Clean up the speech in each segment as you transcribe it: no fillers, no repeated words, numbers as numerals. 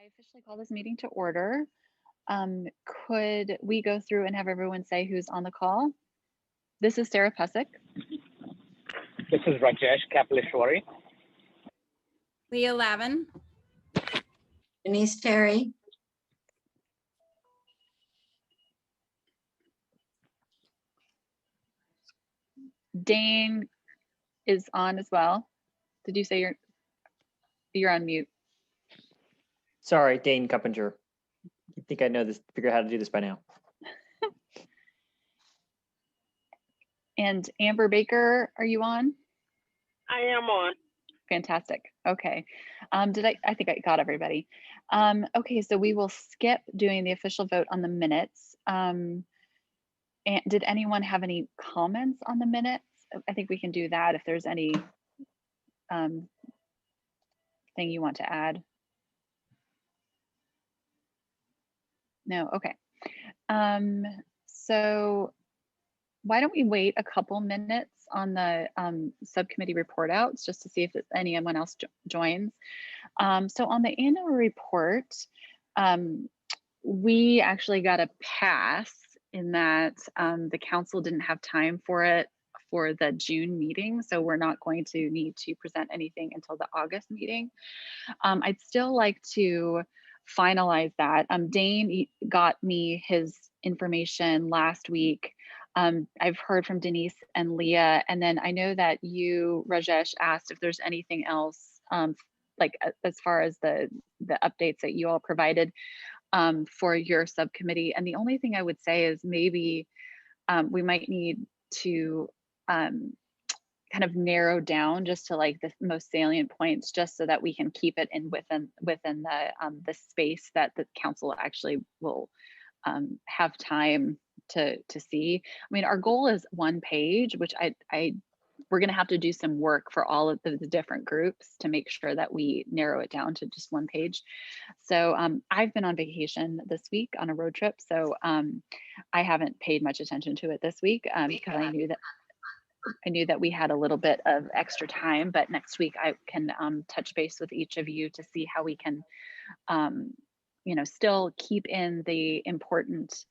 officially call this meeting to order. Could we go through and have everyone say who's on the call? This is Sarah Pusick. This is Rajesh Kapileshwari. Leah Lavin. Denise Terry. Dane is on as well. Did you say you're on mute? Sorry, Dane Cuppinger. I think I know this, figure out how to do this by now. And Amber Baker, are you on? I am on. Fantastic. Okay. I think I got everybody. Okay, so we will skip doing the official vote on the minutes. And did anyone have any comments on the minutes? I think we can do that if there's any thing you want to add. No, okay. So why don't we wait a couple minutes on the subcommittee report outs just to see if anyone else joins. So on the annual report, we actually got a pass in that the council didn't have time for it for the June meeting. So we're not going to need to present anything until the August meeting. I'd still like to finalize that. Dane got me his information last week. I've heard from Denise and Leah, and then I know that you, Rajesh, asked if there's anything else, like as far as the updates that you all provided for your subcommittee. And the only thing I would say is maybe we might need to kind of narrow down just to like the most salient points, just so that we can keep it in within the space that the council actually will have time to see. I mean, our goal is 1 page, which we're going to have to do some work for all of the different groups to make sure that we narrow it down to just 1 page. So I've been on vacation this week on a road trip, so I haven't paid much attention to it this week because I knew that we had a little bit of extra time, but next week I can touch base with each of you to see how we can, still keep in the important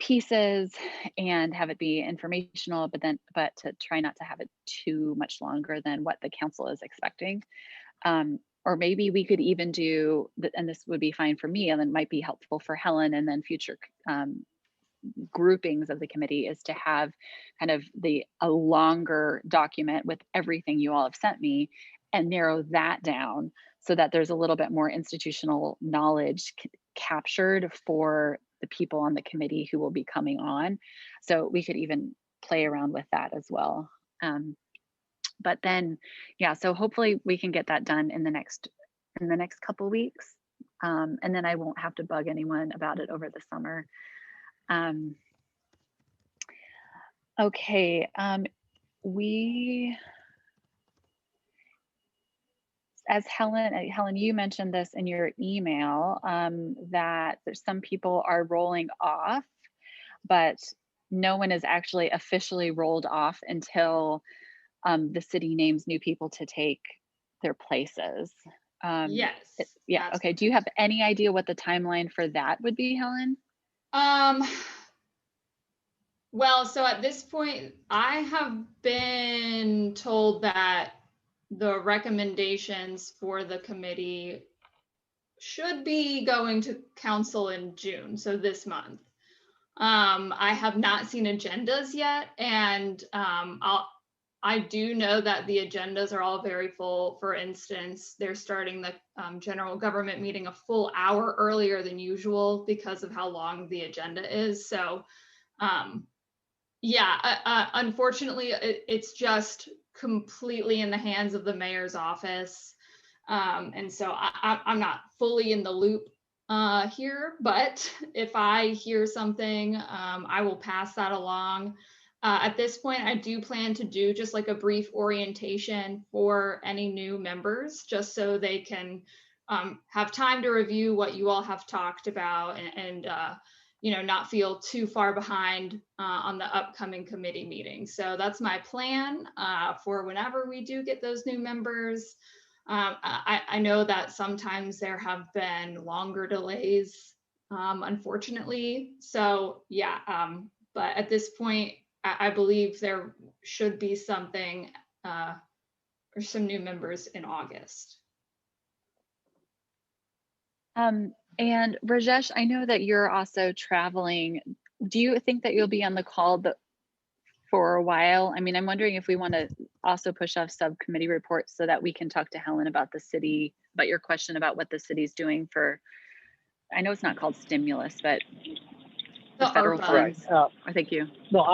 pieces and have it be informational, but to try not to have it too much longer than what the council is expecting. Or maybe we could even do, and this would be fine for me, and then might be helpful for Helen, and then future groupings of the committee, is to have kind of a longer document with everything you all have sent me and narrow that down so that there's a little bit more institutional knowledge captured for the people on the committee who will be coming on. So we could even play around with that as well. But then, yeah, so hopefully we can get that done in the next couple weeks. And then I won't have to bug anyone about it over the summer. Okay, as Helen, you mentioned this in your email, that there's some people are rolling off, but no one is actually officially rolled off until the city names new people to take their places. Yes. Yeah, okay. Do you have any idea what the timeline for that would be, Helen? Well, so at this point, I have been told that the recommendations for the committee should be going to council in June, so this month. I have not seen agendas yet, and I do know that the agendas are all very full. For instance, they're starting the general government meeting a full hour earlier than usual because of how long the agenda is. So yeah, unfortunately, it's just completely in the hands of the mayor's office. And so I'm not fully in the loop here, but if I hear something, I will pass that along. At this point, I do plan to do just like a brief orientation for any new members, just so they can have time to review what you all have talked about and not feel too far behind on the upcoming committee meeting. So that's my plan for whenever we do get those new members. I know that sometimes there have been longer delays, unfortunately. So yeah, but at this point, I believe there should be something or some new members in August. And Rajesh, I know that you're also traveling. Do you think that you'll be on the call for a while? I mean, I'm wondering if we want to also push off subcommittee reports so that we can talk to Helen about the city, about your question about what the city's doing for, I know it's not called stimulus, but the federal ARPA. funds. Right. Thank you. No,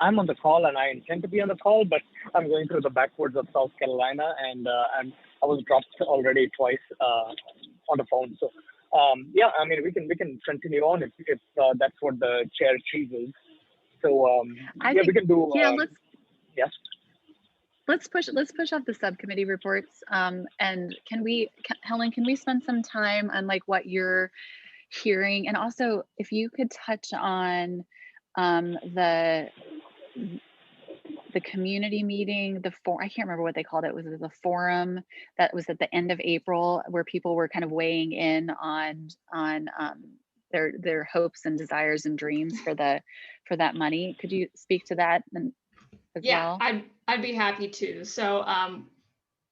I'm on the call and I intend to be on the call, but I'm going through the backwoods of South Carolina and I was dropped already twice on the phone. So yeah, I mean, we can continue on if that's what the chair chooses. So I yeah, think, we can do. yeah, Yes. let's push off the subcommittee reports. And Helen, can we spend some time on like what you're hearing, and also if you could touch on the community meeting, I can't remember what they called it. Was it the forum that was at the end of April where people were kind of weighing in on their hopes and desires and dreams for that money? Could you speak to that as well? I'd be happy to. So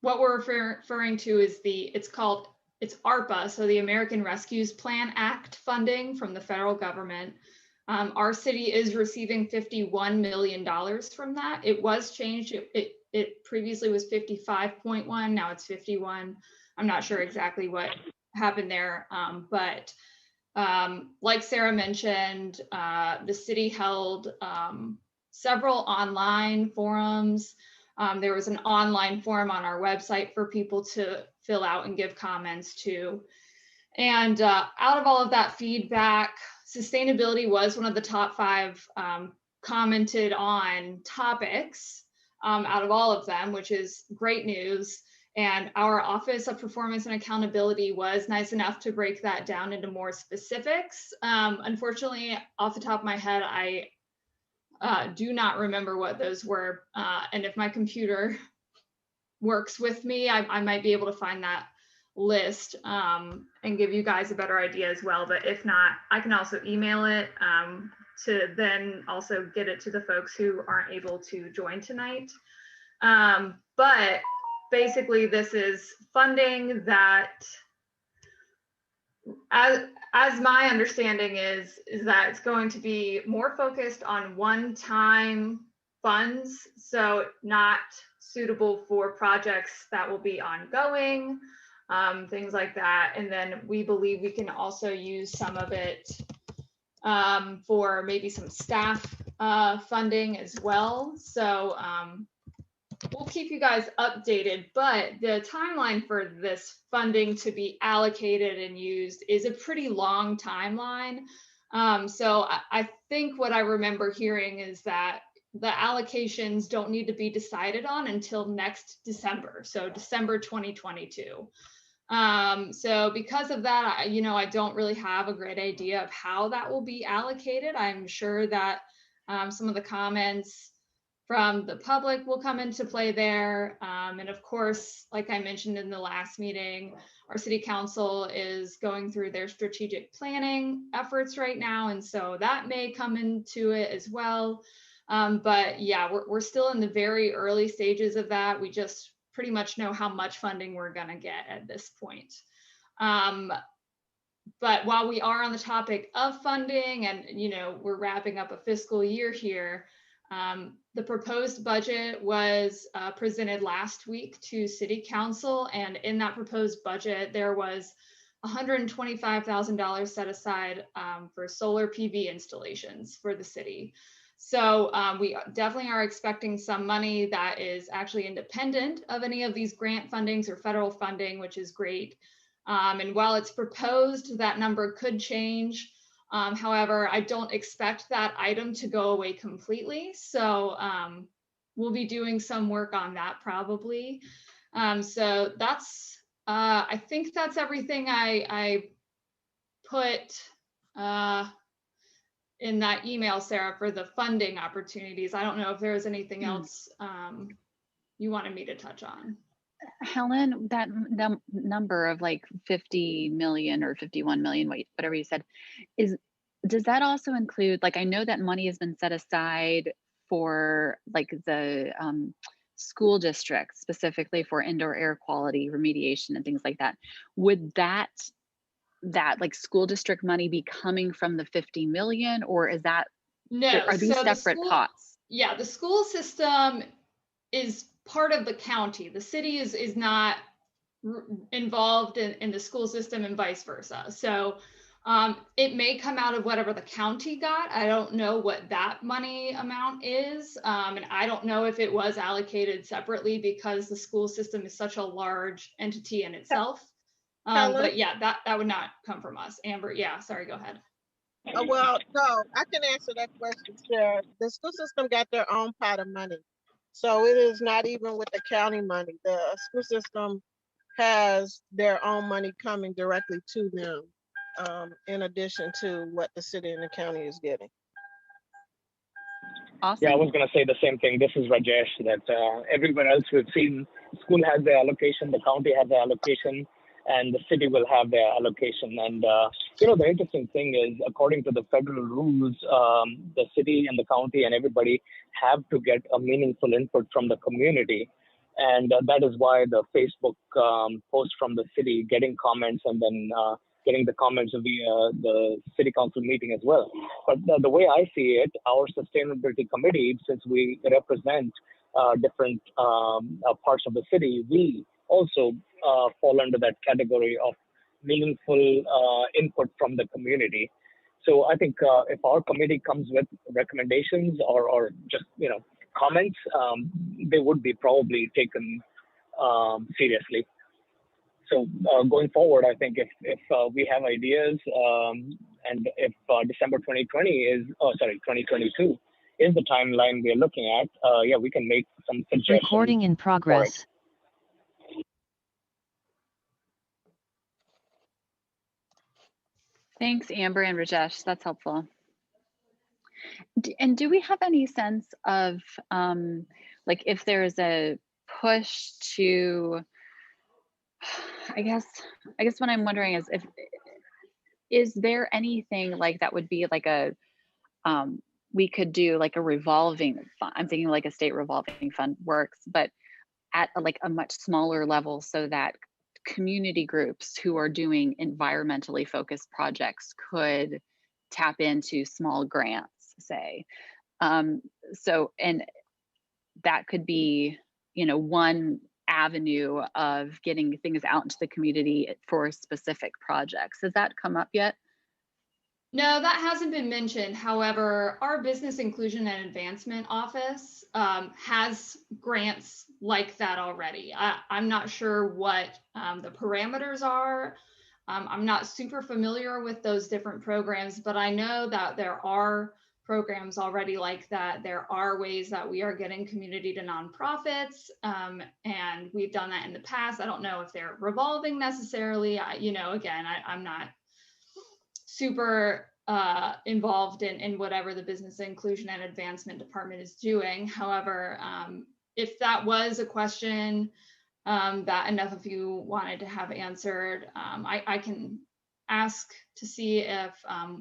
what we're referring to is it's ARPA, so the American Rescues Plan Act funding from the federal government. Our city is receiving $51 million from that. It was changed. It previously was 55.1. Now it's 51. I'm not sure exactly what happened there. But like Sarah mentioned, the city held several online forums. There was an online forum on our website for people to fill out and give comments to. And out of all of that feedback, sustainability was one of the top 5 commented on topics out of all of them, which is great news. And our Office of Performance and Accountability was nice enough to break that down into more specifics. Unfortunately, off the top of my head, I do not remember what those were. And if my computer works with me, I might be able to find that list and give you guys a better idea as well. But if not, I can also email it to then also get it to the folks who aren't able to join tonight. But basically, this is funding that, as my understanding is that it's going to be more focused on one-time funds, so not suitable for projects that will be ongoing, things like that. And then we believe we can also use some of it for maybe some staff funding as well. So we'll keep you guys updated, but the timeline for this funding to be allocated and used is a pretty long timeline. So I think what I remember hearing is that the allocations don't need to be decided on until next December, so December 2022. So because of that, I don't really have a great idea of how that will be allocated. I'm sure that some of the comments from the public will come into play there. And of course, like I mentioned in the last meeting, our city council is going through their strategic planning efforts right now. And so that may come into it as well. But yeah, we're still in the very early stages of that. We just pretty much know how much funding we're gonna get at this point. But while we are on the topic of funding and, we're wrapping up a fiscal year here, the proposed budget was presented last week to City Council, and in that proposed budget, there was $125,000 set aside for solar PV installations for the city. So we definitely are expecting some money that is actually independent of any of these grant fundings or federal funding, which is great. And while it's proposed, that number could change. However, I don't expect that item to go away completely. So we'll be doing some work on that probably. So that's, I think that's everything I put in that email, Sarah, for the funding opportunities. I don't know if there was anything else you wanted me to touch on. Helen, that number of like 50 million or 51 million, whatever you said, does that also include, like, I know that money has been set aside for like the school districts, specifically for indoor air quality remediation and things like that. Would that like school district money be coming from the 50 million, or is that, No, are these so the separate school, pots? yeah, the school system is part of the county. The city is not involved in the school system and vice versa. So it may come out of whatever the county got. I don't know what that money amount is. And I don't know if it was allocated separately because the school system is such a large entity in itself. Helen? But yeah, that would not come from us. Amber, yeah, sorry, go ahead. Well, no, I can answer that question, Chair. The school system got their own pot of money. So it is not even with the county money. The school system has their own money coming directly to them, in addition to what the city and the county is getting. Awesome. Yeah, I was going to say the same thing. This is Rajesh, that everywhere else we've seen, school has their allocation, the county has their allocation, and the city will have their allocation. And, the interesting thing is, according to the federal rules, the city and the county and everybody have to get a meaningful input from the community. And that is why the Facebook post from the city, getting comments and then getting the comments via the city council meeting as well. But the way I see it, our sustainability committee, since we represent different parts of the city, we also fall under that category of meaningful input from the community. So I think if our committee comes with recommendations or just comments, they would be probably taken seriously. So going forward, I think if we have ideas and if December 2022 is the timeline we are looking at, we can make some suggestions. Recording in progress. Thanks, Amber and Rajesh. That's helpful. And do we have any sense of like if there's a push to, I guess what I'm wondering is there anything like that would be like a we could do like a revolving fund? I'm thinking like a state revolving fund works, but at like a much smaller level, so that community groups who are doing environmentally focused projects could tap into small grants, say. So, and that could be, one avenue of getting things out into the community for specific projects. Has that come up yet? No, that hasn't been mentioned. However, our Business Inclusion and Advancement Office has grants like that already. I'm not sure what the parameters are. I'm not super familiar with those different programs, but I know that there are programs already like that. There are ways that we are getting community to nonprofits, and we've done that in the past. I don't know if they're revolving necessarily. Again, I'm not super involved in whatever the Business Inclusion and Advancement Department is doing. However, if that was a question that enough of you wanted to have answered, I can ask to see if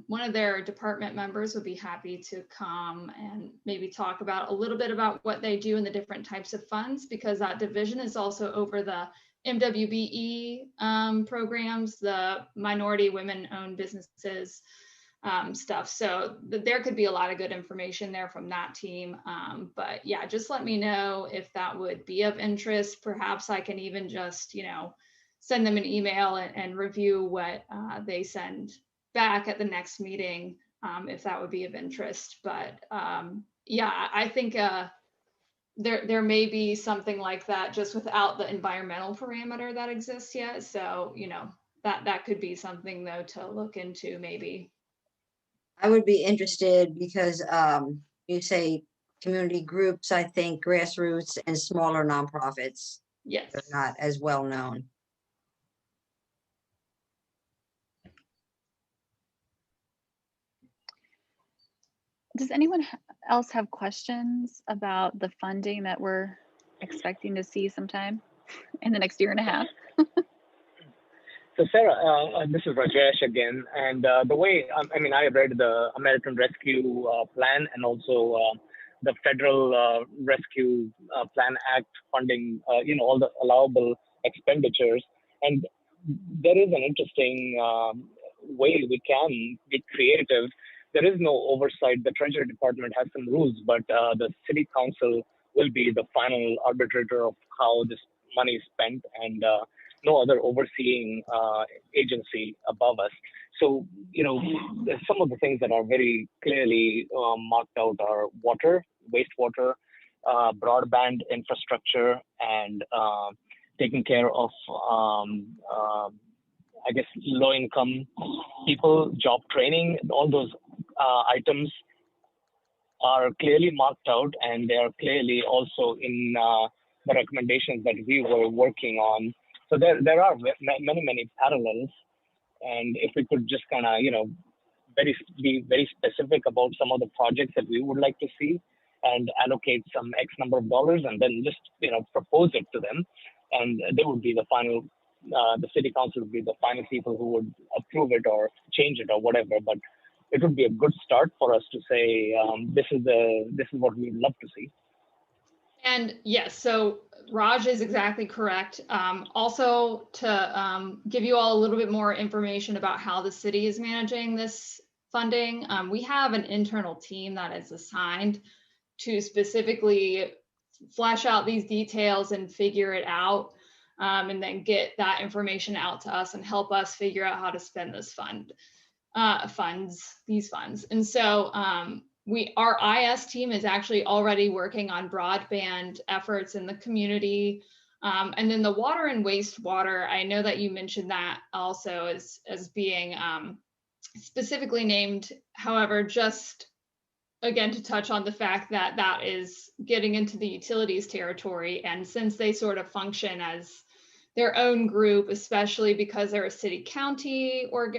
one of their department members would be happy to come and maybe talk about a little bit about what they do in the different types of funds, because that division is also over the MWBE programs, the minority women-owned businesses stuff. So there could be a lot of good information there from that team. But yeah, just let me know if that would be of interest. Perhaps I can even just, send them an email and review what they send back at the next meeting, if that would be of interest. But yeah, I think there may be something like that just without the environmental parameter that exists yet. So, that could be something though to look into maybe. I would be interested because you say community groups, I think grassroots and smaller nonprofits. Yes. They're not as well known. Does anyone else have questions about the funding that we're expecting to see sometime? in the next year and a half. So Sarah, this is Rajesh again, and the way I mean, I read the American Rescue Plan and also the Federal Rescue Plan Act funding, all the allowable expenditures, and there is an interesting way we can be creative. There is no oversight. The Treasury Department has some rules, but the City Council will be the final arbitrator of how this money is spent, and no other overseeing agency above us. So, some of the things that are very clearly marked out are water, wastewater, broadband infrastructure, and taking care of, I guess, low-income people, job training. All those items are clearly marked out, and they are clearly also in the recommendations that we were working on. So there are many parallels, and if we could just kind of be very specific about some of the projects that we would like to see, and allocate some X number of dollars, and then just propose it to them, and they would be the final. The City Council would be the final people who would approve it or change it or whatever. But it would be a good start for us to say this is what we'd love to see. And yes, so Raj is exactly correct. Also, to give you all a little bit more information about how the city is managing this funding, we have an internal team that is assigned to specifically flesh out these details and figure it out, and then get that information out to us and help us figure out how to spend this these funds. And so our IS team is actually already working on broadband efforts in the community. And then the water and wastewater, I know that you mentioned that also as being specifically named. However, just again, to touch on the fact that that is getting into the utilities territory. And since they sort of function as their own group, especially because they're a city county or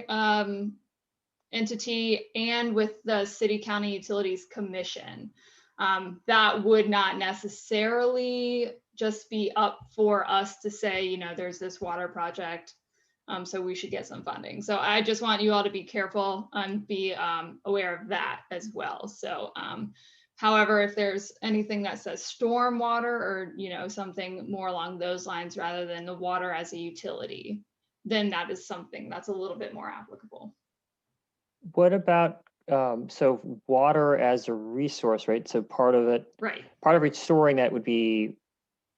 entity, and with the City County Utilities Commission, that would not necessarily just be up for us to say, there's this water project, so we should get some funding. So I just want you all to be careful and be aware of that as well. So however, if there's anything that says stormwater or something more along those lines rather than the water as a utility, then that is something that's a little bit more applicable. What about so water as a resource, right? So part of restoring that would be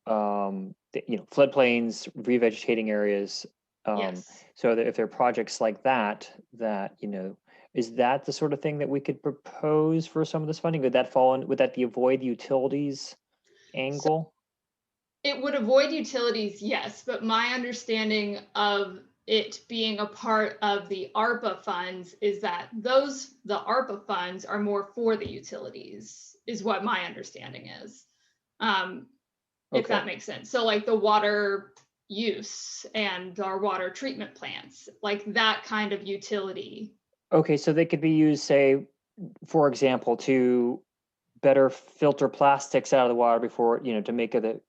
floodplains, revegetating areas. Yes. So that if there are projects like that, is that the sort of thing that we could propose for some of this funding? Would that fall in? Would that be avoid utilities angle? So it would avoid utilities, yes. But my understanding of it being a part of the ARPA funds is that the ARPA funds are more for the utilities, is what my understanding is. If that makes sense. So like the water use and our water treatment plants, like that kind of utility. Okay, so they could be used, say, for example, to better filter plastics out of the water before, to make the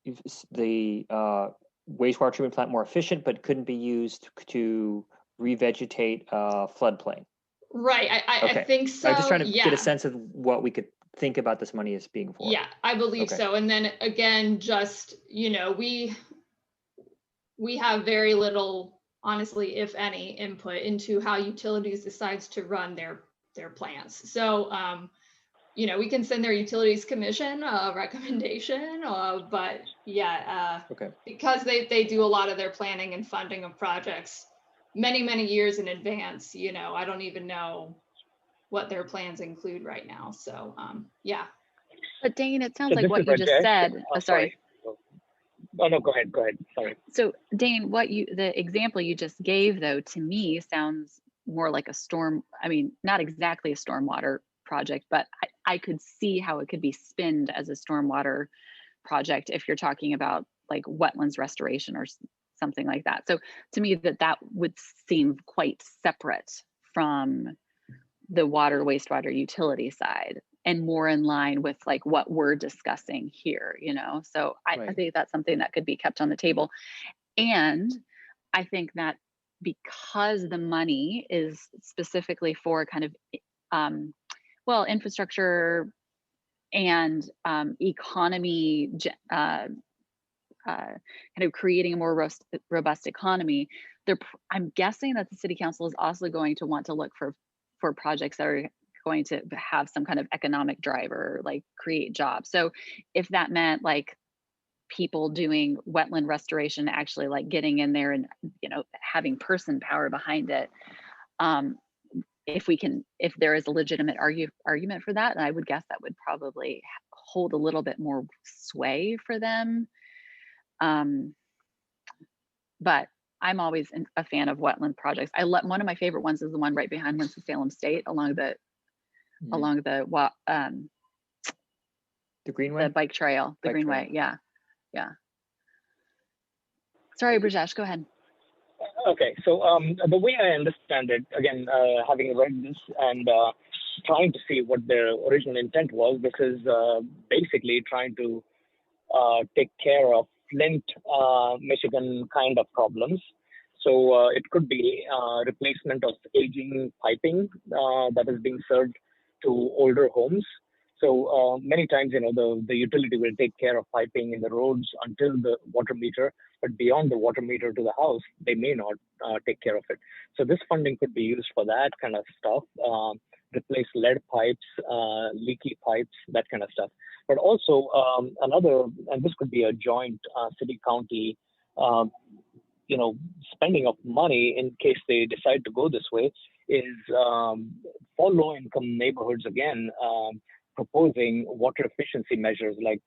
wastewater treatment plant more efficient, but couldn't be used to revegetate floodplain. Right, I think so. I'm just trying to get a sense of what we could think about this money as being for. Yeah, I believe so. And then again, just, we have very little, honestly, if any, input into how utilities decides to run their plants. So, we can send their utilities commission a recommendation, but yeah, because they do a lot of their planning and funding of projects many years in advance, I don't even know what their plans include right now. So, yeah. But Dane, it sounds like what you just said. Oh, sorry. Oh, no, go ahead. Sorry. So Dane, the example you just gave, though, to me sounds more like not exactly a stormwater project, but I could see how it could be spinned as a stormwater project if you're talking about like wetlands restoration or something like that. So to me, that would seem quite separate from the water wastewater utility side. and more in line with like what we're discussing here, you know? So I Right. think that's something that could be kept on the table. And I think that because the money is specifically for kind of, well, infrastructure and economy, kind of creating a more robust economy, I'm guessing that the city council is also going to want to look for projects that are going to have some kind of economic driver, like create jobs. So if that meant like people doing wetland restoration, actually like getting in there and, you know, having person power behind it, if there is a legitimate argument for that, I would guess that would probably hold a little bit more sway for them. But I'm always a fan of wetland projects. One of my favorite ones is the one right behind Winston-Salem State along the Greenway, the bike trail, the Greenway. Yeah. Sorry, Brajesh, go ahead. Okay, so the way I understand it, again, having read this and trying to see what their original intent was, this is basically trying to take care of Flint, Michigan kind of problems. So it could be replacement of aging piping that is being served to older homes. So many times, you know, the utility will take care of piping in the roads until the water meter, but beyond the water meter to the house, they may not take care of it. So this funding could be used for that kind of stuff, replace lead pipes, leaky pipes, that kind of stuff. But also another, and this could be a joint city-county, you know, spending of money in case they decide to go this way, is for low-income neighborhoods again. Proposing water efficiency measures, like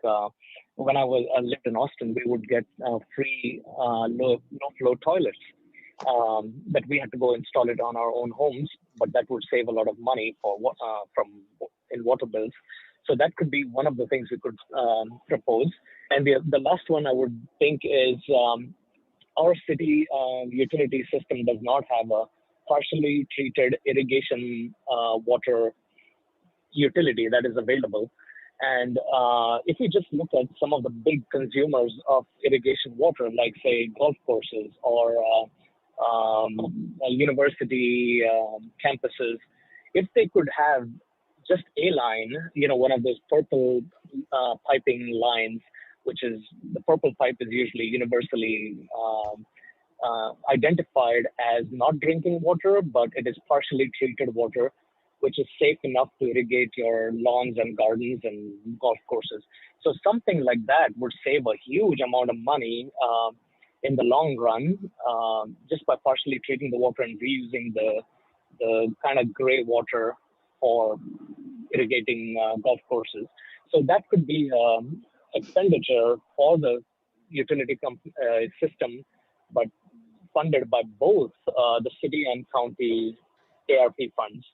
when I lived in Austin, we would get free no-flow toilets that we had to go install it on our own homes, but that would save a lot of money in water bills. So that could be one of the things we could propose. And the last one I would think is our city utility system does not have a partially treated irrigation water utility that is available. And if you just look at some of the big consumers of irrigation water, like say golf courses or university campuses, if they could have just a line, you know, one of those purple piping lines, which is the purple pipe is usually universally identified as not drinking water, but it is partially treated water, which is safe enough to irrigate your lawns and gardens and golf courses. So something like that would save a huge amount of money in the long run, just by partially treating the water and reusing the kind of gray water for irrigating golf courses. So that could be expenditure for the utility system, but funded by both the city and county ARP funds.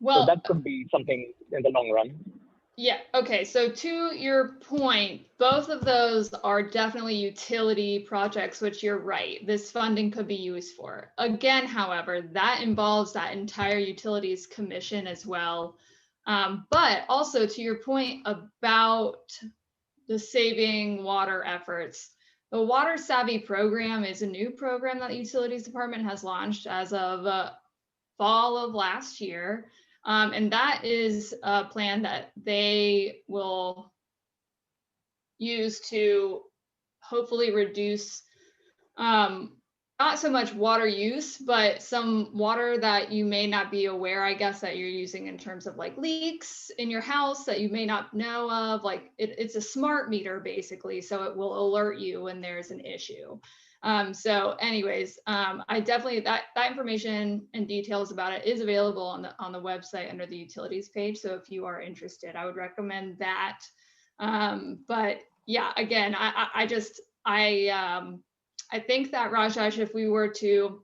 Well, so that could be something in the long run. Yeah, okay, so to your point, both of those are definitely utility projects, which you're right, this funding could be used for. Again, however, that involves that entire utilities commission as well. But also to your point about the saving water efforts, the Water Savvy program is a new program that the Utilities Department has launched as of fall of last year. And that is a plan that they will use to hopefully reduce not so much water use, but some water that you may not be aware, I guess, that you're using in terms of like leaks in your house that you may not know of. Like it's a smart meter basically, so it will alert you when there's an issue. So anyways, I definitely, that information and details about it is available on the website under the utilities page. So if you are interested, I would recommend that. But yeah, again, I think that Rajesh, if we were to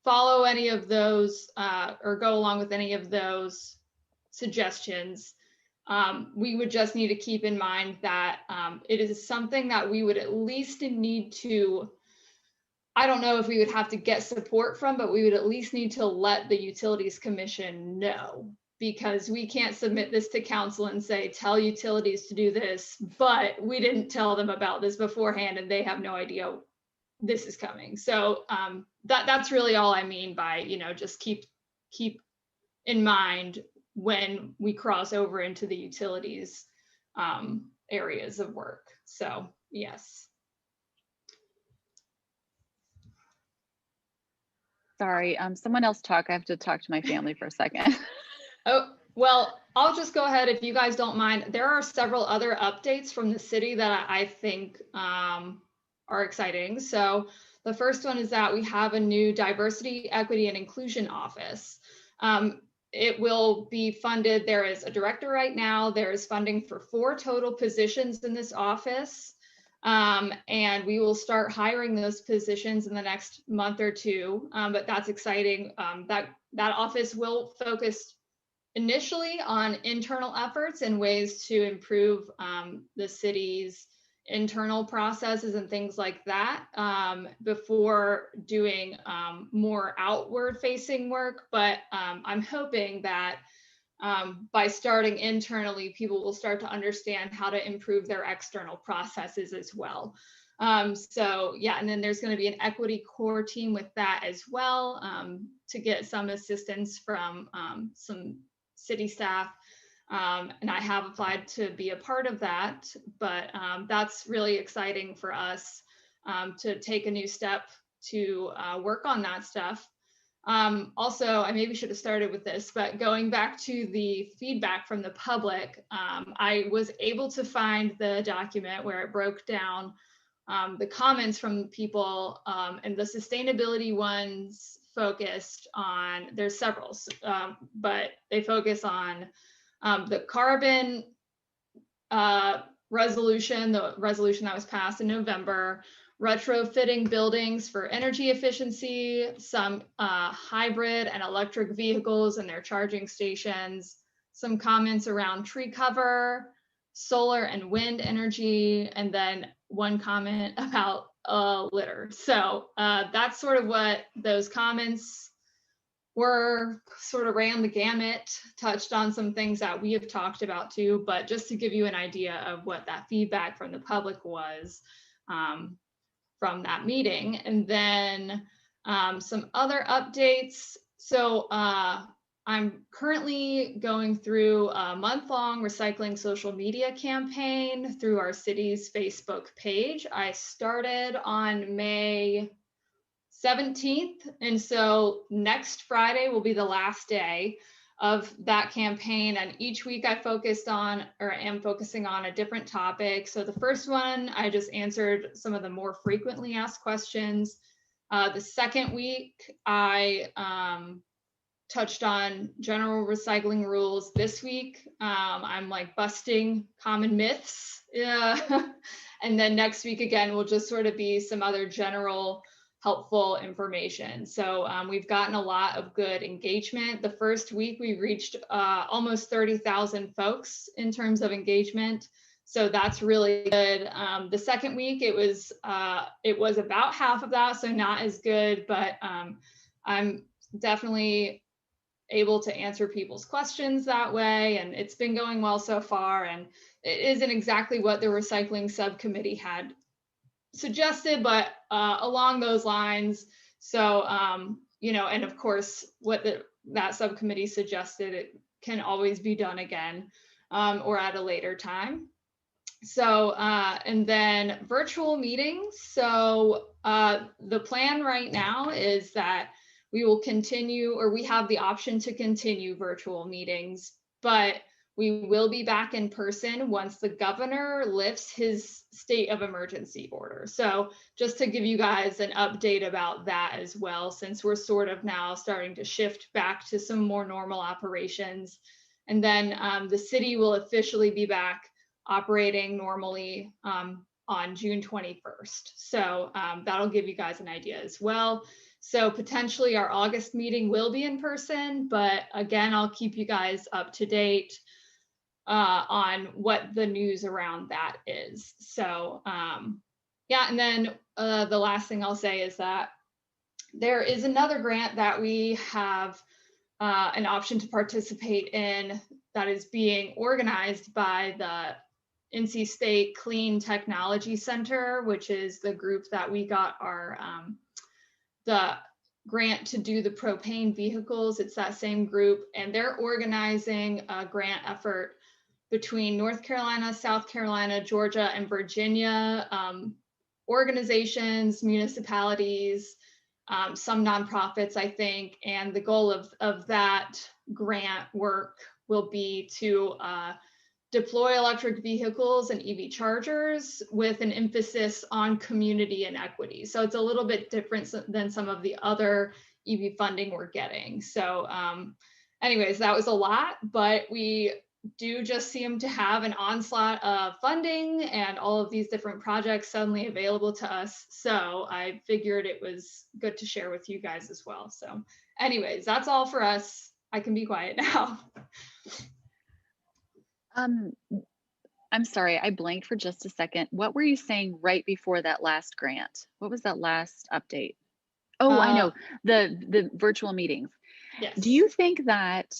follow any of those or go along with any of those suggestions, we would just need to keep in mind that it is something that we would at least need to, I don't know if we would have to get support from, but we would at least need to let the Utilities Commission know because we can't submit this to council and say, tell utilities to do this, but we didn't tell them about this beforehand and they have no idea this is coming. So that's really all I mean by, just keep in mind when we cross over into the utilities areas of work. So yes. Sorry, someone else talk. I have to talk to my family for a second. Oh, well, I'll just go ahead if you guys don't mind. There are several other updates from the city that I think are exciting. So the first one is that we have a new diversity, equity, and inclusion office. It will be funded. There is a director right now. There is funding for 4 total positions in this office. And we will start hiring those positions in the next month or 2. But that's exciting. That office will focus initially on internal efforts and ways to improve the city's internal processes and things like that before doing more outward facing work. But I'm hoping that by starting internally, people will start to understand how to improve their external processes as well. So yeah, and then there's going to be an equity core team with that as well to get some assistance from some city staff. And I have applied to be a part of that, but that's really exciting for us to take a new step to work on that stuff. Also, I maybe should have started with this, but going back to the feedback from the public, I was able to find the document where it broke down the comments from people, and the sustainability ones focused on, there's several, but they focus on the carbon resolution, the resolution that was passed in November, retrofitting buildings for energy efficiency, some hybrid and electric vehicles and their charging stations, some comments around tree cover, solar and wind energy, and then one comment about litter. So that's sort of what those comments were, sort of ran the gamut, touched on some things that we have talked about too, but just to give you an idea of what that feedback from the public was from that meeting. And then some other updates. So I'm currently going through a month-long recycling social media campaign through our city's Facebook page. I started on May 17th. And so next Friday will be the last day of that campaign. And each week I focused on, or am focusing on, a different topic. So the first one, I just answered some of the more frequently asked questions. The second week, I touched on general recycling rules. This week, I'm like busting common myths. Yeah. And then next week, again, will just sort of be some other general helpful information. So we've gotten a lot of good engagement. The first week we reached almost 30,000 folks in terms of engagement. So that's really good. The second week it was about half of that, so not as good, but I'm definitely able to answer people's questions that way. And it's been going well so far. And it isn't exactly what the recycling subcommittee had suggested, but along those lines. So, and of course, what that subcommittee suggested, it can always be done again or at a later time. So, and then virtual meetings. So the plan right now is that we will continue, or we have the option to continue virtual meetings, but we will be back in person once the governor lifts his state of emergency order. So just to give you guys an update about that as well, since we're sort of now starting to shift back to some more normal operations. And then the city will officially be back operating normally on June 21st. So that'll give you guys an idea as well. So potentially our August meeting will be in person, but again, I'll keep you guys up to date on what the news around that is. So yeah, and then the last thing I'll say is that there is another grant that we have an option to participate in that is being organized by the NC State Clean Technology Center, which is the group that we got our the grant to do the propane vehicles. It's that same group, and they're organizing a grant effort between North Carolina, South Carolina, Georgia, and Virginia organizations, municipalities, some nonprofits, I think. And the goal of that grant work will be to deploy electric vehicles and EV chargers with an emphasis on community and equity. So it's a little bit different than some of the other EV funding we're getting. So anyways, that was a lot, but we do just seem to have an onslaught of funding and all of these different projects suddenly available to us. So I figured it was good to share with you guys as well. So anyways, that's all for us. I can be quiet now. I'm sorry, I blanked for just a second. What were you saying right before that last grant? What was that last update? Oh, I know, the virtual meetings. Yes. Do you think that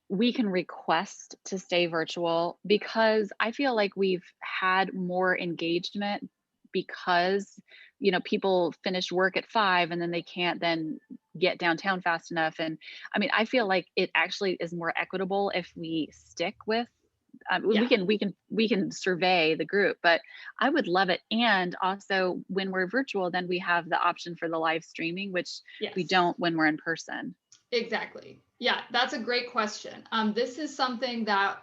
we can request to stay virtual? Because I feel like we've had more engagement because, you know, people finish work at 5 and then they can't then get downtown fast enough. And I mean, I feel like it actually is more equitable if we stick with, we can survey the group, but I would love it. And also when we're virtual, then we have the option for the live streaming, which we don't when we're in person. Exactly. Yeah, that's a great question. This is something that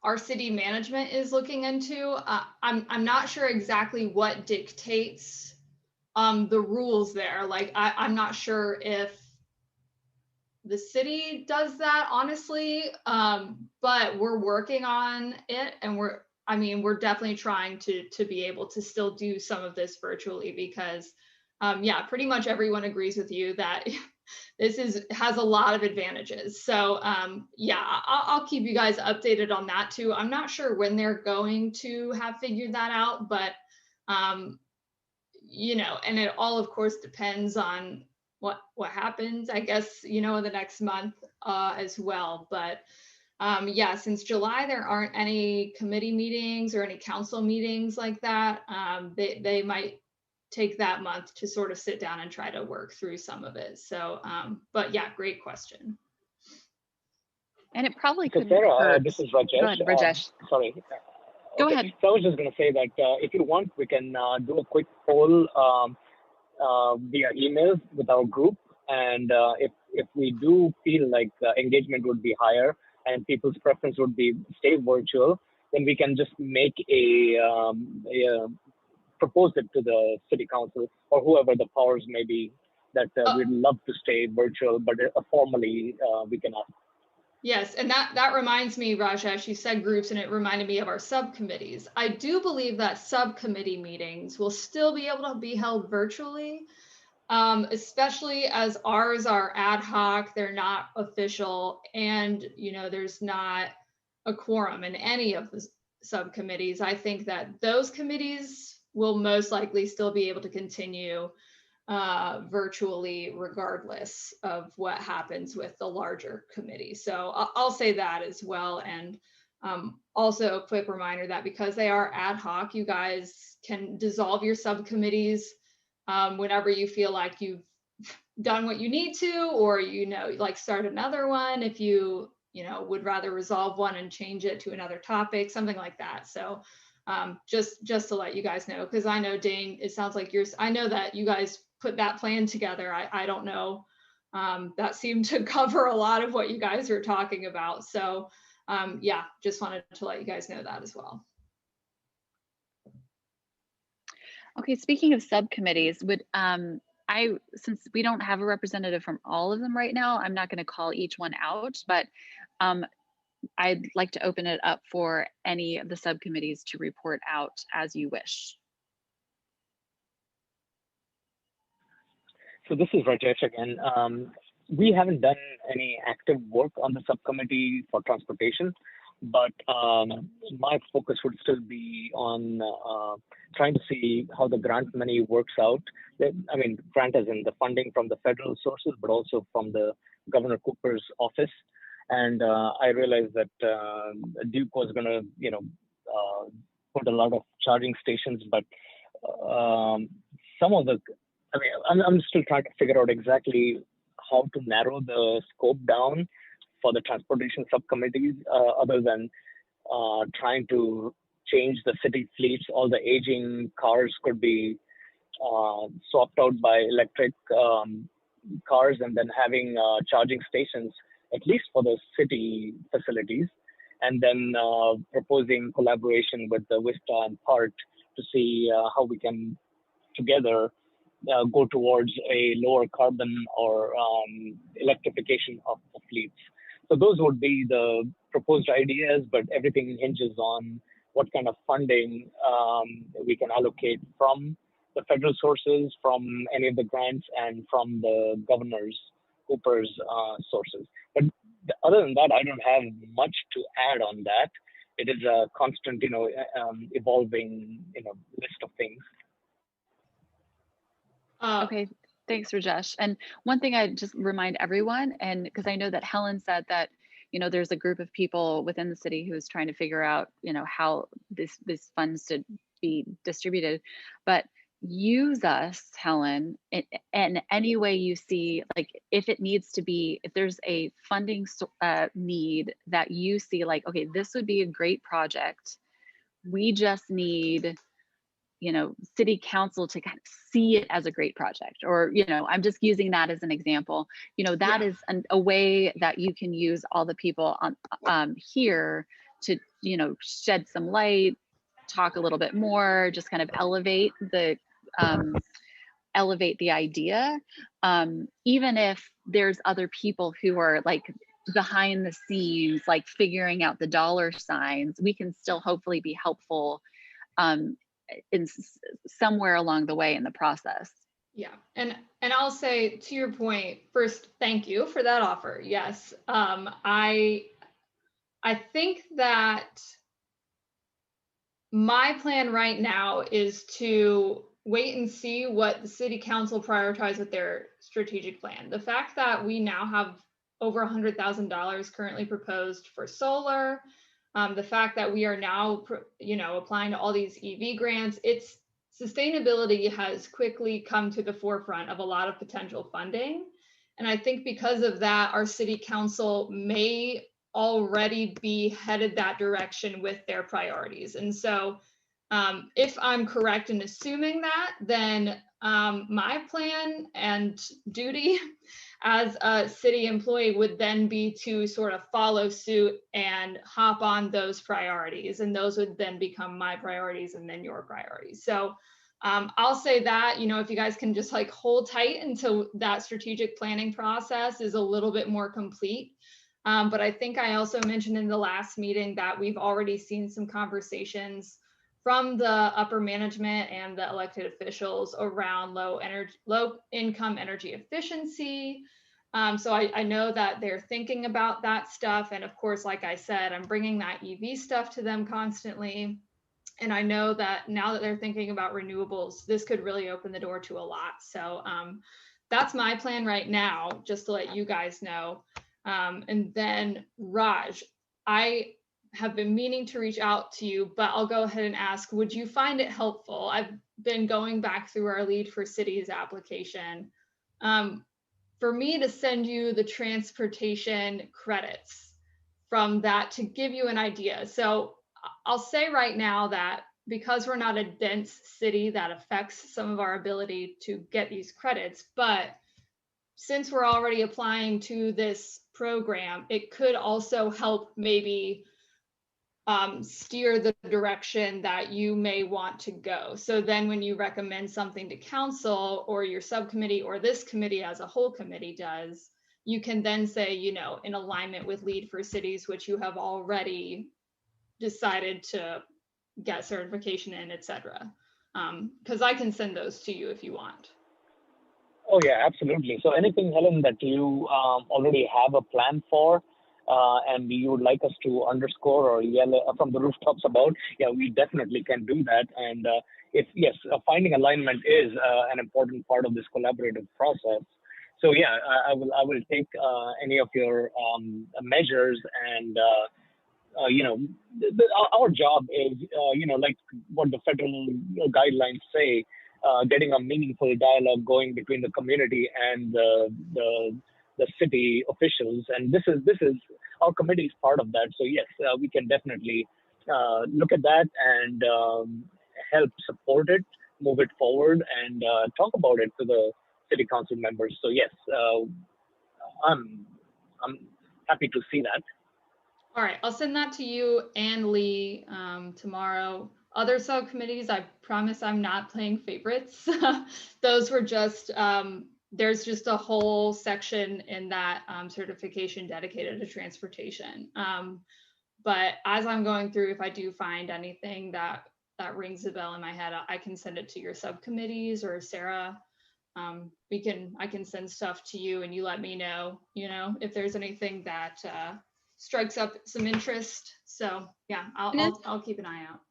our city management is looking into. I'm not sure exactly what dictates the rules there. Like, I'm not sure if the city does that, honestly, but we're working on it, and we're definitely trying to be able to still do some of this virtually because, yeah, pretty much everyone agrees with you that this has a lot of advantages. So yeah, I'll keep you guys updated on that too. I'm not sure when they're going to have figured that out, but you know, and it all of course depends on what happens, I guess, you know, in the next month as well. But yeah, since July, there aren't any committee meetings or any council meetings like that. They might take that month to sort of sit down and try to work through some of it. So, but yeah, great question. And it probably so could Sarah, this is Rajesh. Go ahead, Rajesh. Sorry. Go ahead. So I was just going to say that if you want, we can do a quick poll via email with our group. And if we do feel like engagement would be higher and people's preference would be stay virtual, then we can just make a propose it to the city council or whoever the powers may be that we'd love to stay virtual, but formally we can ask. Yes, and that reminds me, Rajesh, you said groups and it reminded me of our subcommittees. I do believe that subcommittee meetings will still be able to be held virtually, especially as ours are ad hoc, they're not official, and you know, there's not a quorum in any of the subcommittees. I think that those committees will most likely still be able to continue virtually regardless of what happens with the larger committee. So I'll say that as well. And also a quick reminder that because they are ad hoc, you guys can dissolve your subcommittees whenever you feel like you've done what you need to, or, you know, like start another one if you know, would rather resolve one and change it to another topic, something like that. So just to let you guys know, because I know, Dane, it sounds like I know that you guys put that plan together. I don't know. That seemed to cover a lot of what you guys were talking about. So yeah, just wanted to let you guys know that as well. Okay, speaking of subcommittees, since we don't have a representative from all of them right now, I'm not going to call each one out, but I'd like to open it up for any of the subcommittees to report out as you wish. So this is Rajesh again. We haven't done any active work on the subcommittee for transportation. but my focus would still be on trying to see how the grant money works out. I mean, grant as in the funding from the federal sources, but also from the Governor Cooper's office. And I realized that Duke was going to, put a lot of charging stations, but some of the, I mean, I'm still trying to figure out exactly how to narrow the scope down for the transportation subcommittees, other than trying to change the city fleets. All the aging cars could be swapped out by electric cars, and then having charging stations, at least for the city facilities, and then proposing collaboration with the Vista and PART to see how we can together go towards a lower carbon or electrification of the fleets. So those would be the proposed ideas, but everything hinges on what kind of funding we can allocate from the federal sources, from any of the grants, and from the governor's Cooper's sources. But other than that, I don't have much to add on that. It is a constant, evolving, list of things. Okay, thanks, Rajesh. And one thing I just remind everyone, and because I know that Helen said that, there's a group of people within the city who's trying to figure out, how this funds to be distributed, but use us, Helen, in any way you see, like if it needs to be, if there's a funding need that you see, like, okay, this would be a great project. We just need, city council to kind of see it as a great project, or, I'm just using that as an example. That is a way that you can use all the people on here to, shed some light, talk a little bit more, just kind of elevate the idea, even if there's other people who are like behind the scenes, like figuring out the dollar signs, we can still hopefully be helpful in somewhere along the way in the process. Yeah, and I'll say, to your point, first, thank you for that offer. Yes, I think that my plan right now is to wait and see what the city council prioritizes with their strategic plan. The fact that we now have over $100,000 currently proposed for solar, the fact that we are now, applying to all these EV grants, sustainability has quickly come to the forefront of a lot of potential funding. And I think because of that, our city council may already be headed that direction with their priorities. And so if I'm correct in assuming that, then my plan and duty as a city employee would then be to sort of follow suit and hop on those priorities. And those would then become my priorities and then your priorities. So I'll say that, if you guys can just like hold tight until that strategic planning process is a little bit more complete. But I think I also mentioned in the last meeting that we've already seen some conversations from the upper management and the elected officials around low income energy efficiency. So I know that they're thinking about that stuff. And of course, like I said, I'm bringing that EV stuff to them constantly. And I know that now that they're thinking about renewables, this could really open the door to a lot. So that's my plan right now, just to let you guys know. And then Raj, I have been meaning to reach out to you, but I'll go ahead and ask, would you find it helpful? I've been going back through our Lead for Cities application for me to send you the transportation credits from that to give you an idea. So I'll say right now that because we're not a dense city, that affects some of our ability to get these credits, but since we're already applying to this program, it could also help maybe steer the direction that you may want to go. So then when you recommend something to council or your subcommittee or this committee as a whole committee does, you can then say, in alignment with Lead for Cities, which you have already decided to get certification in, et cetera. Because I can send those to you if you want. Oh yeah, absolutely. So anything, Helen, that you already have a plan for, and you would like us to underscore or yell from the rooftops about, yeah, we definitely can do that. And if yes, finding alignment is an important part of this collaborative process. So yeah, I will take any of your measures, and our job is like what the federal guidelines say, getting a meaningful dialogue going between the community and the city officials, and this is our committee is part of that. So yes, we can definitely look at that and help support it, move it forward, and talk about it to the city council members. So yes, I'm happy to see that. All right, I'll send that to you and Lee tomorrow. Other subcommittees, I promise I'm not playing favorites. Those were just, there's just a whole section in that certification dedicated to transportation. But as I'm going through, if I do find anything that rings a bell in my head, I can send it to your subcommittees, or Sarah. I can send stuff to you, and you let me know, if there's anything that strikes up some interest. So yeah, I'll keep an eye out.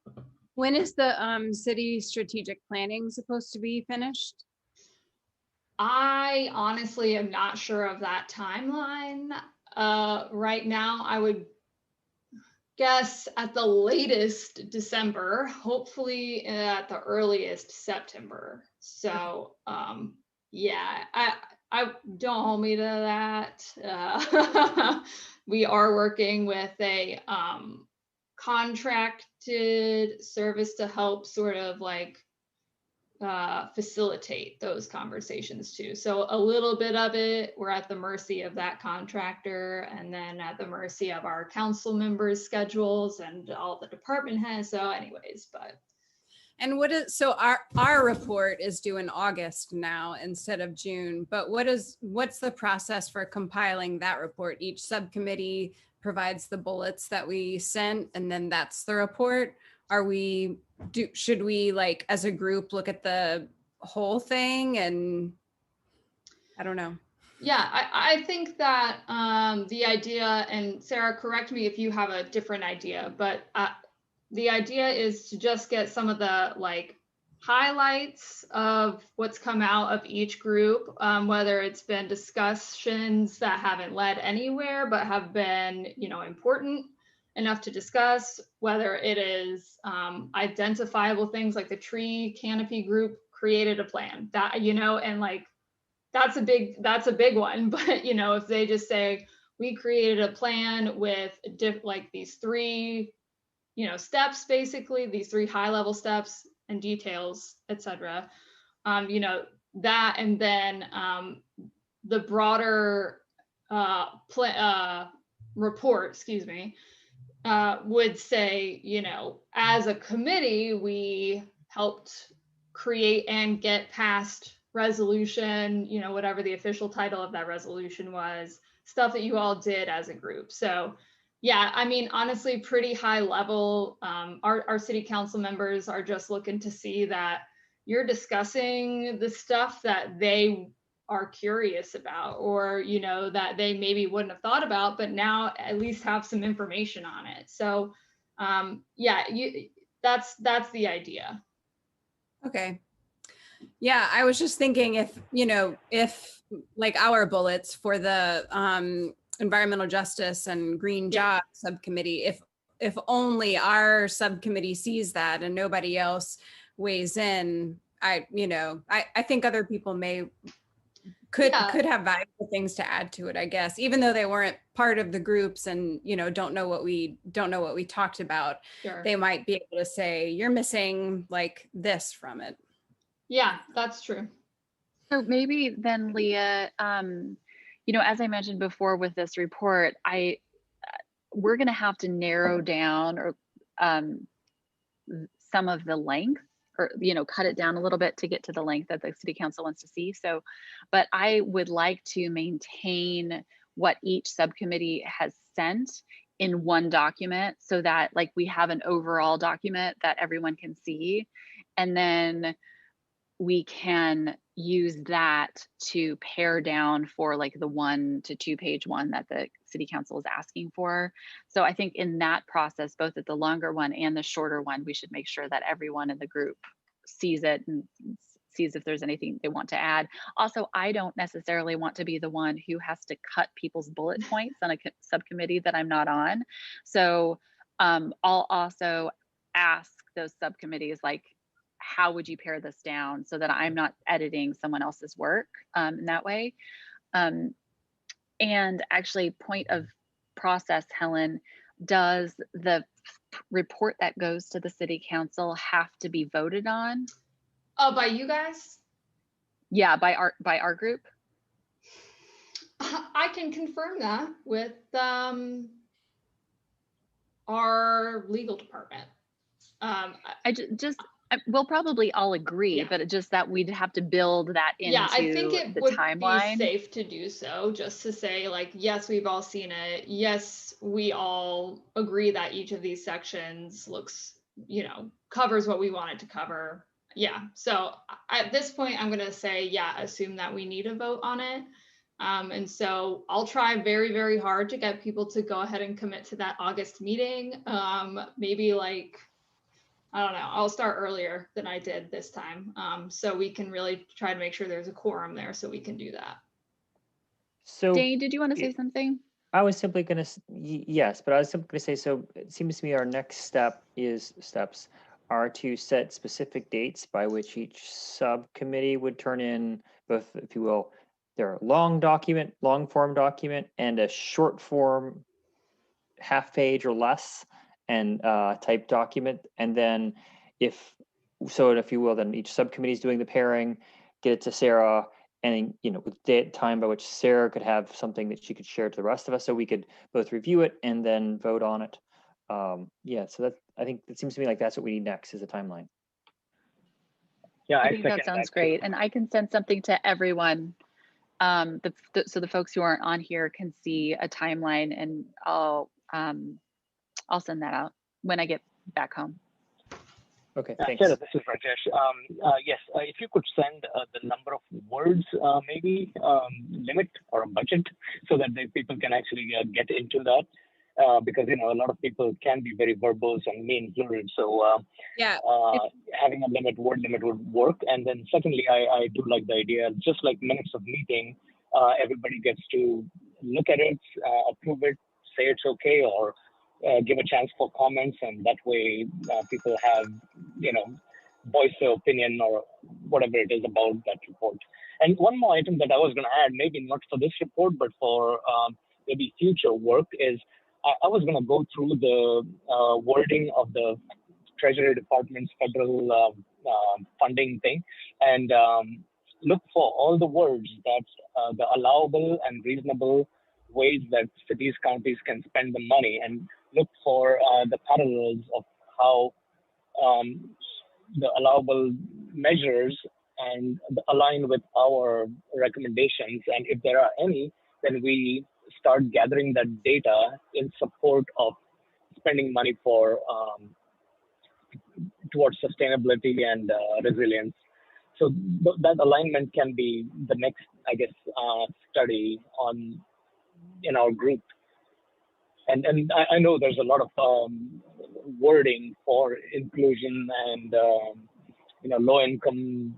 When is the city strategic planning supposed to be finished? I honestly am not sure of that timeline. Right now, I would guess at the latest December, hopefully at the earliest September. So yeah, I don't hold me to that. We are working with a contracted service to help sort of like facilitate those conversations too. So a little bit of it, we're at the mercy of that contractor, and then at the mercy of our council members' schedules and all the department heads. So anyways, but. And so our report is due in August now instead of June, but what's the process for compiling that report? Each subcommittee provides the bullets that we sent, and then that's the report. Should we, like, as a group, look at the whole thing? And I don't know. Yeah, I think that the idea, and Sarah, correct me if you have a different idea, but the idea is to just get some of the like highlights of what's come out of each group, whether it's been discussions that haven't led anywhere but have been, important enough to discuss, whether it is identifiable things like the tree canopy group created a plan that, and like that's a big one. But if they just say we created a plan with like these three steps, basically these three high level steps and details, etc. That, and then the broader report, would say, as a committee, we helped create and get past resolution, whatever the official title of that resolution was, stuff that you all did as a group. So yeah, I mean, honestly, pretty high level. Our city council members are just looking to see that you're discussing the stuff that they are curious about, or, that they maybe wouldn't have thought about, but now at least have some information on it. So yeah, that's the idea. Okay. Yeah, I was just thinking if like our bullets for the environmental justice and green job subcommittee, if only our subcommittee sees that and nobody else weighs in, I think other people could have valuable things to add to it, I guess, even though they weren't part of the groups and don't know what we talked about. Sure. They might be able to say, you're missing like this from it. Yeah, that's true. So maybe then, Leah, as I mentioned before with this report, we're going to have to narrow down or some of the length, or cut it down a little bit to get to the length that the city council wants to see. So, but I would like to maintain what each subcommittee has sent in one document, so that like we have an overall document that everyone can see, and then we can use that to pare down for like the 1 to 2 page one that the city council is asking for. So I think in that process, both at the longer one and the shorter one, we should make sure that everyone in the group sees it and sees if there's anything they want to add. Also, I don't necessarily want to be the one who has to cut people's bullet points on a subcommittee that I'm not on. So I'll also ask those subcommittees, like, how would you pare this down so that I'm not editing someone else's work in that way? And actually, point of process, Helen, does the report that goes to the city council have to be voted on? Oh, by you guys? Yeah, by our group. I can confirm that with our legal department. We'll probably all agree, Yeah. but it's just that we'd have to build that into I think it the would timeline. be safe to do so, just to say, like, yes, we've all seen it. Yes, we all agree that each of these sections looks, covers what we want it to cover. Yeah. So at this point, I'm going to say, assume that we need a vote on it. And so I'll try very, very hard to get people to go ahead and commit to that August meeting. Maybe like, I don't know, I'll start earlier than I did this time. So we can really try to make sure there's a quorum there so we can do that. So Dane, did you want to say something? I was simply going to, yes, but I was simply going to say, so it seems to me our next steps are to set specific dates by which each subcommittee would turn in both, if you will, their long form document and a short form, half page or less, and type document. And then if you will, then each subcommittee is doing the pairing, get it to Sarah, and with time by which Sarah could have something that she could share to the rest of us, so we could both review it and then vote on it. So I think it seems to me like that's what we need next, is a timeline. Yeah, I think that sounds great, and I can send something to everyone, so the folks who aren't on here can see a timeline, and I'll send that out when I get back home. Okay, thanks. Sarah, this is Rajesh. Yes, if you could send the number of words, maybe limit or a budget, so that the people can actually get into that. Because a lot of people can be very verbose, and me included. So having a word limit would work. And then secondly, I do like the idea, just like minutes of meeting, everybody gets to look at it, approve it, say it's okay, or give a chance for comments, and that way people have voice their opinion or whatever it is about that report. And one more item that I was going to add, maybe not for this report, but for maybe future work, is I was going to go through the wording of the Treasury Department's federal funding thing, and look for all the words that the allowable and reasonable ways that cities, counties can spend the money, and look for the parallels of how the allowable measures and align with our recommendations. And if there are any, then we start gathering that data in support of spending money for towards sustainability and resilience. So that alignment can be the next, I guess, study in our group. And I know there's a lot of wording for inclusion and low income,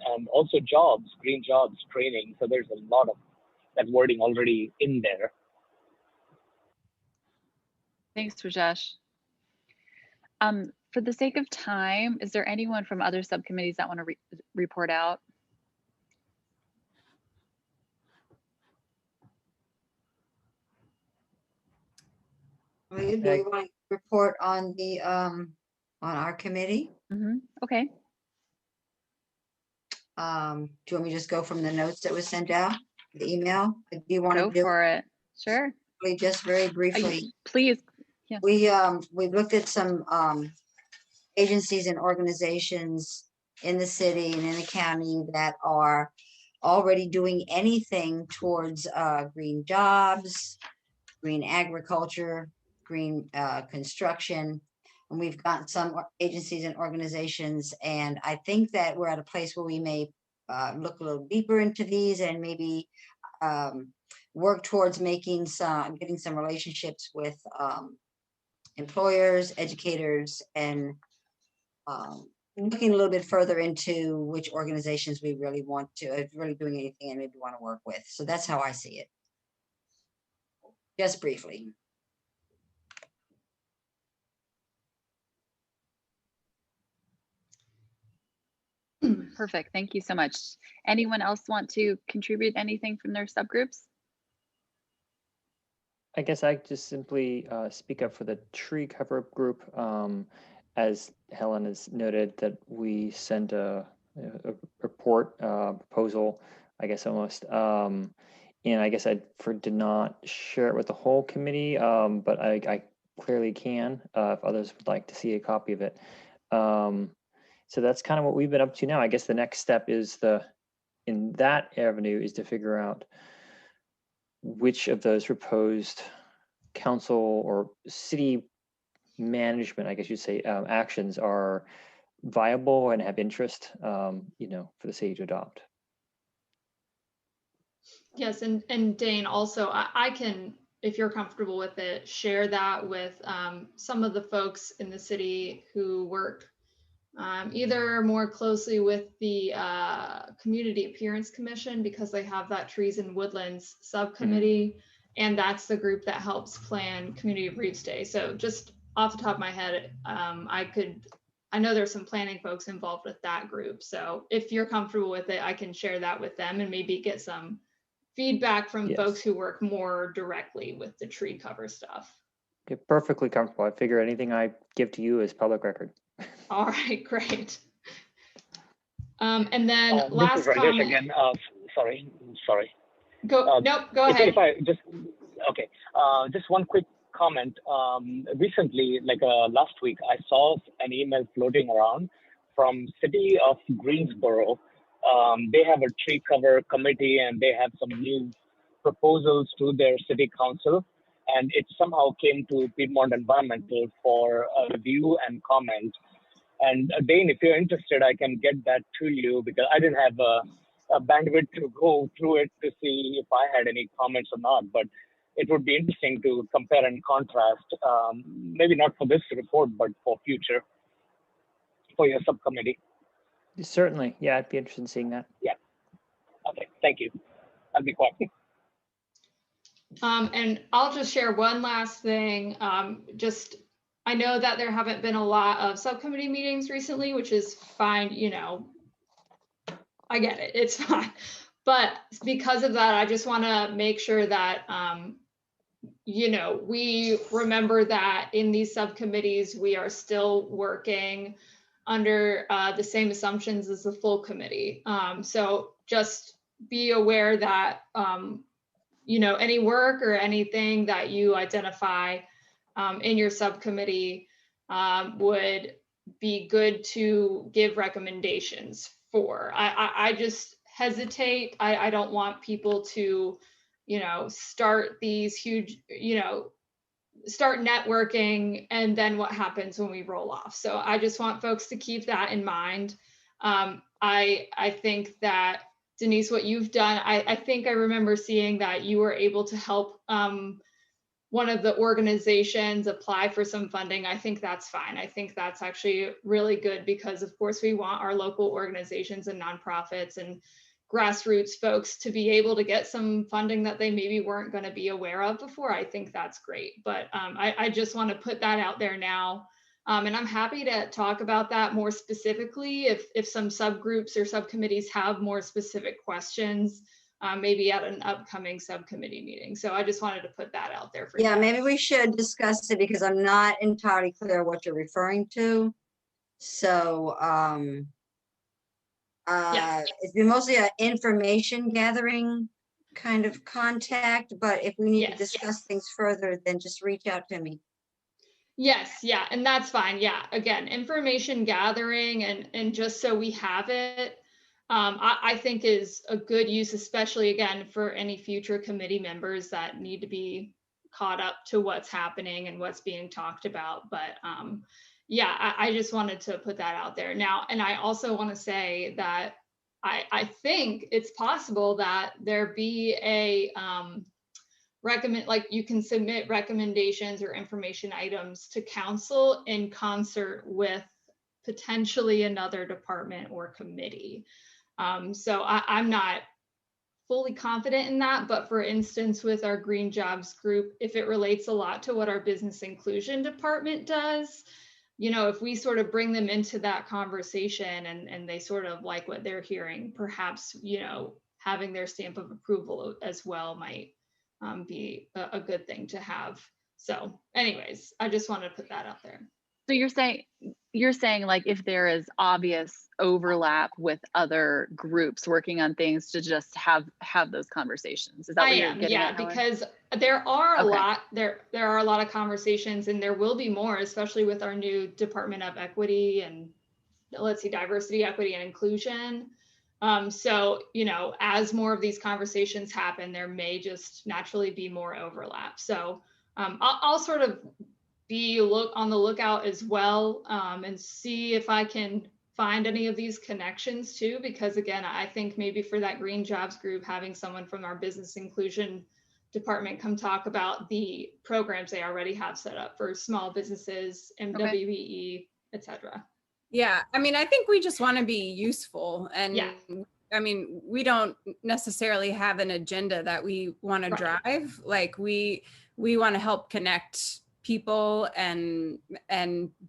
and also jobs, green jobs, training. So there's a lot of that wording already in there. Thanks, Rajesh. For the sake of time, is there anyone from other subcommittees that want to report out? Do we want to report on the on our committee? Okay. Do you want me to just go from the notes that was sent out, the email? Do you want to go for it? Sure. Just very briefly, please. Yeah. We looked at some agencies and organizations in the city and in the county that are already doing anything towards green jobs, green agriculture, green construction. and we've got some agencies and organizations, and I think that we're at a place where we may look a little deeper into these and maybe work towards getting some relationships with employers, educators, and looking a little bit further into which organizations we really want to, really doing anything and maybe want to work with. So that's how I see it. Just briefly. Perfect. Thank you so much. Anyone else want to contribute anything from their subgroups? I guess I just simply speak up for the tree cover group. As Helen has noted, that we sent a report proposal, I guess almost, and I guess I did not share it with the whole committee, but I clearly can if others would like to see a copy of it. So that's kind of what we've been up to now. I guess the next step is in that avenue is to figure out which of those proposed council or city management, I guess you'd say, actions are viable and have interest, for the city to adopt. Yes, and Dane, also, I can, if you're comfortable with it, share that with some of the folks in the city who work either more closely with the Community Appearance Commission, because they have that Trees and Woodlands subcommittee, and that's the group that helps plan Community Briefs Day. So just off the top of my head, I know there's some planning folks involved with that group. So if you're comfortable with it, I can share that with them and maybe get some feedback from folks who work more directly with the tree cover stuff. Okay, perfectly comfortable. I figure anything I give to you is public record. All right, great. And then this is Rajesh comment. Again, sorry. Go ahead. If I just, okay, just one quick comment. Recently, like last week, I saw an email floating around from City of Greensboro. They have a tree cover committee and they have some new proposals to their city council. And it somehow came to Piedmont Environmental for a review and comment. And Dane, if you're interested, I can get that to you because I didn't have a bandwidth to go through it to see if I had any comments or not. But it would be interesting to compare and contrast, maybe not for this report, but for future, for your subcommittee. Certainly. Yeah, I'd be interested in seeing that. Yeah. Okay, thank you. I'll be quiet. And I'll just share one last thing. I know that there haven't been a lot of subcommittee meetings recently, which is fine. I get it, it's fine. But because of that, I just want to make sure that, we remember that in these subcommittees, we are still working under the same assumptions as the full committee. So just be aware that, any work or anything that you identify in your subcommittee would be good to give recommendations for. I just hesitate. I don't want people to, start these huge, start networking and then what happens when we roll off. So I just want folks to keep that in mind. I think that Denise, what you've done, I think I remember seeing that you were able to help one of the organizations apply for some funding. I think that's fine. I think that's actually really good because of course we want our local organizations and nonprofits and grassroots folks to be able to get some funding that they maybe weren't going to be aware of before. I think that's great. But I just want to put that out there now. And I'm happy to talk about that more specifically if some subgroups or subcommittees have more specific questions, maybe at an upcoming subcommittee meeting. So I just wanted to put that out there for you. Yeah, maybe we should discuss it because I'm not entirely clear what you're referring to. So it's been mostly an information gathering kind of contact, but if we need to discuss things further, then just reach out to me. Yes, yeah, and that's fine. Yeah, again, information gathering and just so we have it, I think is a good use, especially again for any future committee members that need to be caught up to what's happening and what's being talked about. But yeah, I just wanted to put that out there now. And I also want to say that I think it's possible that there be a like you can submit recommendations or information items to council in concert with potentially another department or committee. So I'm not fully confident in that, but for instance, with our Green Jobs group, if it relates a lot to what our business inclusion department does, you know, if we sort of bring them into that conversation and they sort of like what they're hearing, perhaps, you know, having their stamp of approval as well might be a good thing to have. So anyways, I just wanted to put that out there. So you're saying like if there is obvious overlap with other groups working on things, to just have those conversations. Is that what you're getting at, Helen? Because there are a lot there are a lot of conversations, and there will be more, especially with our new Department of Equity and Diversity, Equity, and Inclusion. So, you know, as more of these conversations happen, there may just naturally be more overlap. So I'll sort of be on the lookout as well, and see if I can find any of these connections too, because again, I think maybe for that Green Jobs group, having someone from our business inclusion department come talk about the programs they already have set up for small businesses, MWBE, etc. Yeah, I mean, I think we just want to be useful, and yeah. I mean, we don't necessarily have an agenda that we want to drive. Like we want to help connect people and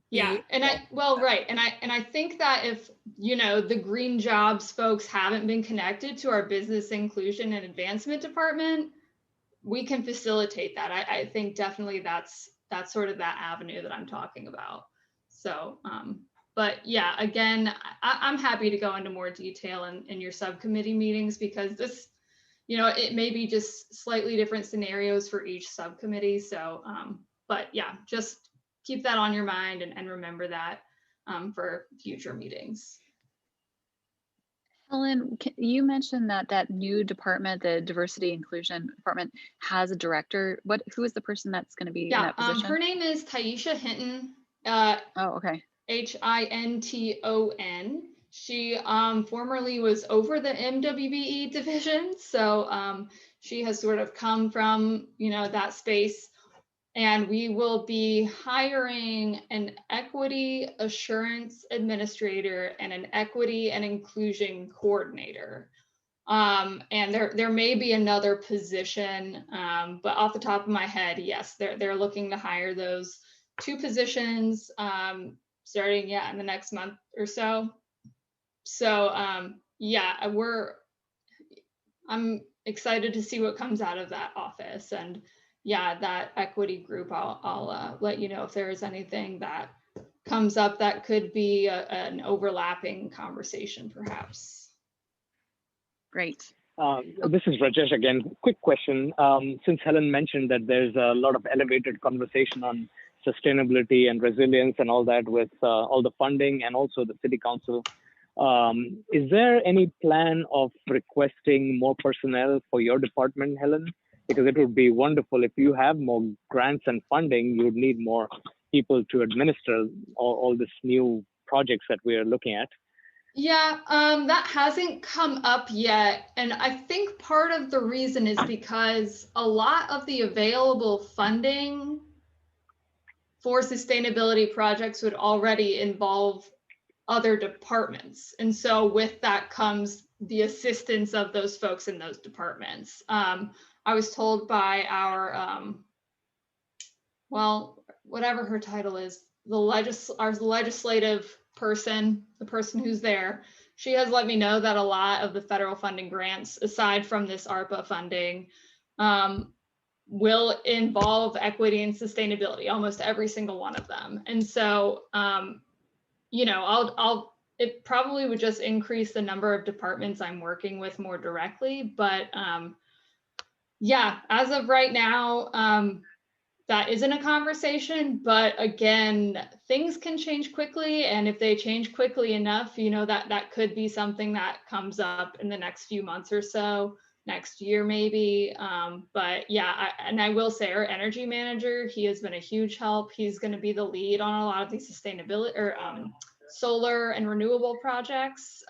yeah, and I think that if, you know, the Green Jobs folks haven't been connected to our business inclusion and advancement department, we can facilitate that. I think definitely that's sort of that avenue that I'm talking about. So but yeah, again, I'm happy to go into more detail in your subcommittee meetings, because this, you know, it may be just slightly different scenarios for each subcommittee. So but yeah, just keep that on your mind and remember that for future meetings. Helen, you mentioned that new department, the Diversity Inclusion Department, has a director. Who is the person that's going to be in that position? Her name is Taisha Hinton. Okay. Hinton. She formerly was over the MWBE division, so she has sort of come from, you know, that space. And we will be hiring an equity assurance administrator and an equity and inclusion coordinator. And there may be another position, but off the top of my head, yes, they're looking to hire those 2 positions starting in the next month or so. So I'm excited to see what comes out of that office. And yeah, that equity group, I'll let you know if there is anything that comes up that could be an overlapping conversation, perhaps. Great. This is Rajesh again. Quick question. Since Helen mentioned that there's a lot of elevated conversation on sustainability and resilience and all that with all the funding and also the city council, is there any plan of requesting more personnel for your department, Helen? Because it would be wonderful if you have more grants and funding, you would need more people to administer all these new projects that we are looking at. Yeah, that hasn't come up yet. And I think part of the reason is because a lot of the available funding for sustainability projects would already involve other departments. And so with that comes the assistance of those folks in those departments. I was told by our, whatever her title is, our legislative person, the person who's there, she has let me know that a lot of the federal funding grants, aside from this ARPA funding, will involve equity and sustainability, almost every single one of them. And so, you know, it probably would just increase the number of departments I'm working with more directly, but yeah, as of right now, that isn't a conversation, but again, things can change quickly. And if they change quickly enough, you know, that could be something that comes up in the next few months or so. next year maybe. But yeah, I will say our energy manager, he has been a huge help. He's going to be the lead on a lot of these sustainability or solar and renewable projects,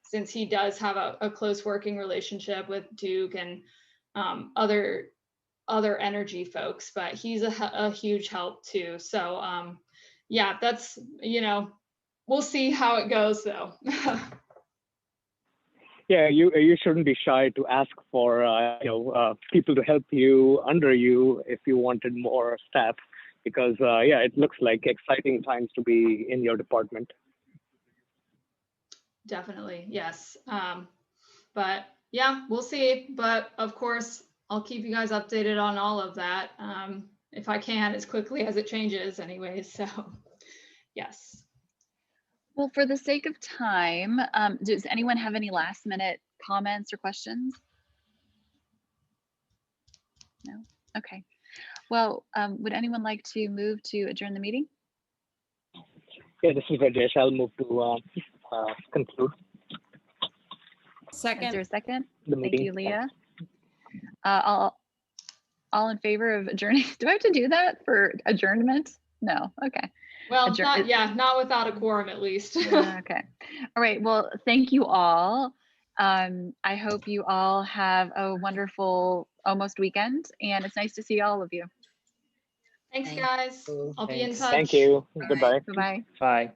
since he does have a close working relationship with Duke and other energy folks, but he's a huge help too. So yeah, that's, we'll see how it goes though. Yeah, you shouldn't be shy to ask for people to help you under you if you wanted more staff, because yeah, it looks like exciting times to be in your department. Definitely, yes. But yeah, we'll see. But of course, I'll keep you guys updated on all of that, if I can, as quickly as it changes anyways. So yes. Well, for the sake of time, does anyone have any last minute comments or questions? No? Okay. Well, would anyone like to move to adjourn the meeting? Yeah, this is Rajesh. I'll move to conclude. Second. Is there a second? The Thank meeting. you, Leah. All in favor of adjourning? Do I have to do that for adjournment? No. Okay. Well, not without a quorum at least. Okay. All right. Well, thank you all. I hope you all have a wonderful almost weekend, and it's nice to see all of you. Thanks, Thank guys. you. I'll be in Thanks. touch. Thank you. Bye. Goodbye. Bye-bye. Bye.